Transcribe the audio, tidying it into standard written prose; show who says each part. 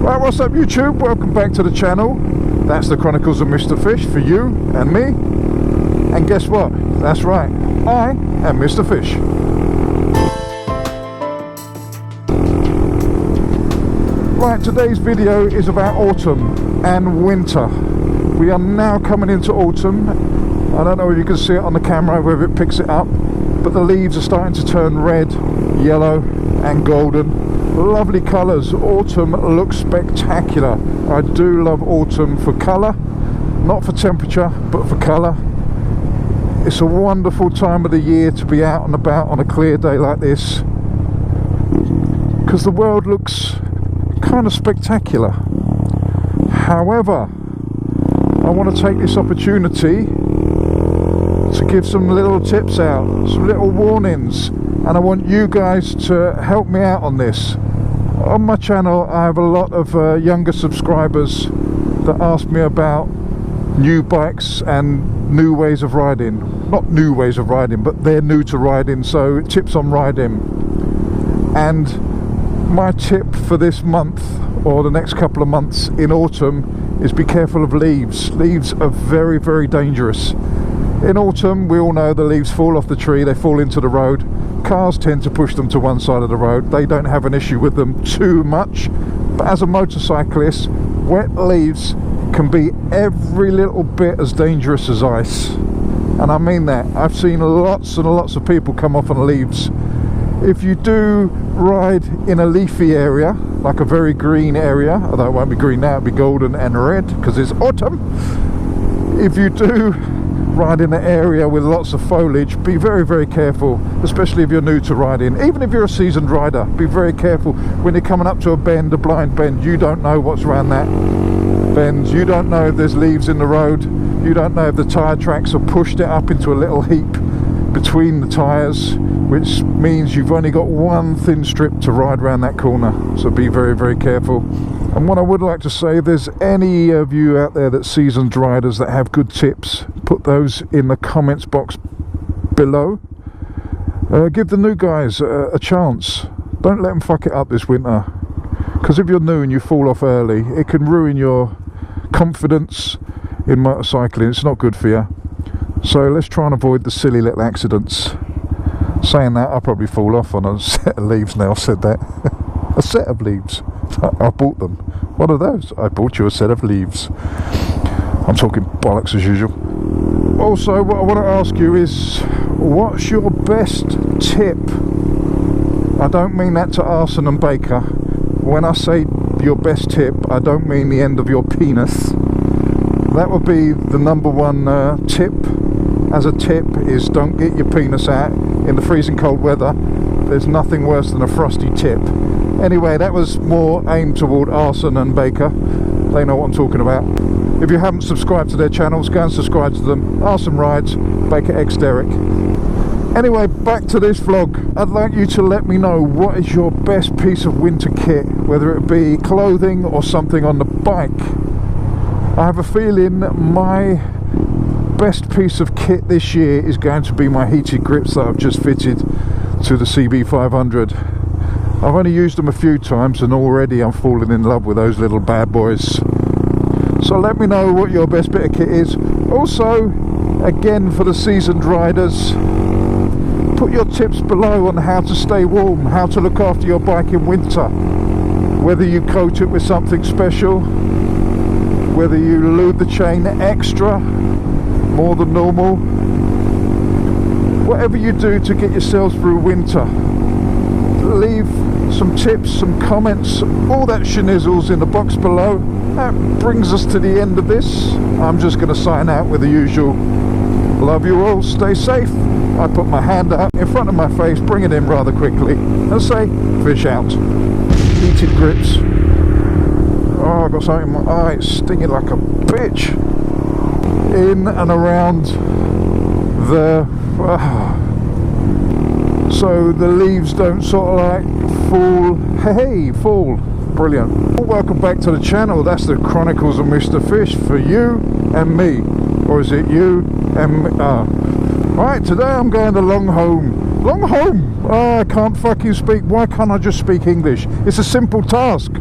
Speaker 1: Right, what's up YouTube? Welcome back to the channel. That's the Chronicles of Mr. Fish for you and me. And guess what? That's right, I am Mr. Fish. Right, today's video is about autumn and winter. We are now coming into autumn. I don't know if you can see it on the camera, whether it picks it up, but the leaves are starting to turn red, yellow and golden. Lovely colours. Autumn looks spectacular. I do love autumn for colour, not for temperature, but for colour. It's a wonderful time of the year to be out and about on a clear day like this, because the world looks kind of spectacular. However, I want to take this opportunity to give some little tips out, some little warnings, and I want you guys to help me out on this. On my channel I have a lot of younger subscribers that ask me about new bikes and new ways of riding. Not new ways of riding, but they're new to riding, so tips on riding. And my tip for this month, or the next couple of months in autumn, is be careful of leaves. Leaves are very, very dangerous. In autumn, we all know the leaves fall off the tree, they fall into the road. Cars tend to push them to one side of the road. They don't have an issue with them too much. But as a motorcyclist, wet leaves can be every little bit as dangerous as ice. And I mean that. I've seen lots and lots of people come off on leaves. If you do ride in a leafy area, like a very green area, although it won't be green now, it'll be golden and red because it's autumn. If you do ride in an area with lots of foliage, be very, very careful, especially if you're new to riding. Even if you're a seasoned rider, be very careful when you're coming up to a bend, a blind bend. You don't know what's around that bend. You don't know if there's leaves in the road. You don't know if the tyre tracks have pushed it up into a little heap between the tyres, which means you've only got one thin strip to ride around that corner. So be very, very careful. And what I would like to say, if there's any of you out there that's seasoned riders that have good tips, put those in the comments box below. Give the new guys a chance. Don't let them fuck it up this winter, because if you're new and you fall off early, it can ruin your confidence in motorcycling. It's not good for you. So let's try and avoid the silly little accidents. Saying that, I'll probably fall off on a set of leaves now. I've said that. A set of leaves. I bought them. What are those? I bought you a set of leaves. I'm talking bollocks as usual. Also, what I want to ask you is, what's your best tip? I don't mean that to Arson and Baker. When I say your best tip, I don't mean the end of your penis. That would be the number one tip. As a tip is, don't get your penis out in the freezing cold weather. There's nothing worse than a frosty tip. Anyway, that was more aimed toward Arson and Baker. They know what I'm talking about. If you haven't subscribed to their channels, go and subscribe to them. Arson Rides, BakerXderek. Anyway, back to this vlog. I'd like you to let me know what is your best piece of winter kit, whether it be clothing or something on the bike. I have a feeling my best piece of kit this year is going to be my heated grips that I've just fitted to the CB500. I've only used them a few times and already I'm falling in love with those little bad boys. So let me know what your best bit of kit is. Also, again for the seasoned riders, put your tips below on how to stay warm, how to look after your bike in winter. Whether you coat it with something special, whether you lube the chain extra, more than normal. Whatever you do to get yourselves through winter, leave some tips, some comments, all that schnizzles in the box below. That brings us to the end of this. I'm just going to sign out with the usual. Love you all, stay safe. I put my hand out in front of my face, bring it in rather quickly, and say, fish out. Heated grips. Oh, I've got something in my eye, it's stinging like a bitch. In and around the... so the leaves don't sort of like fall. Hey, fall. Brilliant. Welcome back to the channel. That's the Chronicles of Mr. Fish for you and me. Or is it you and me? Right, today I'm going to Long Home. Oh, I can't fucking speak. Why can't I just speak English? It's a simple task.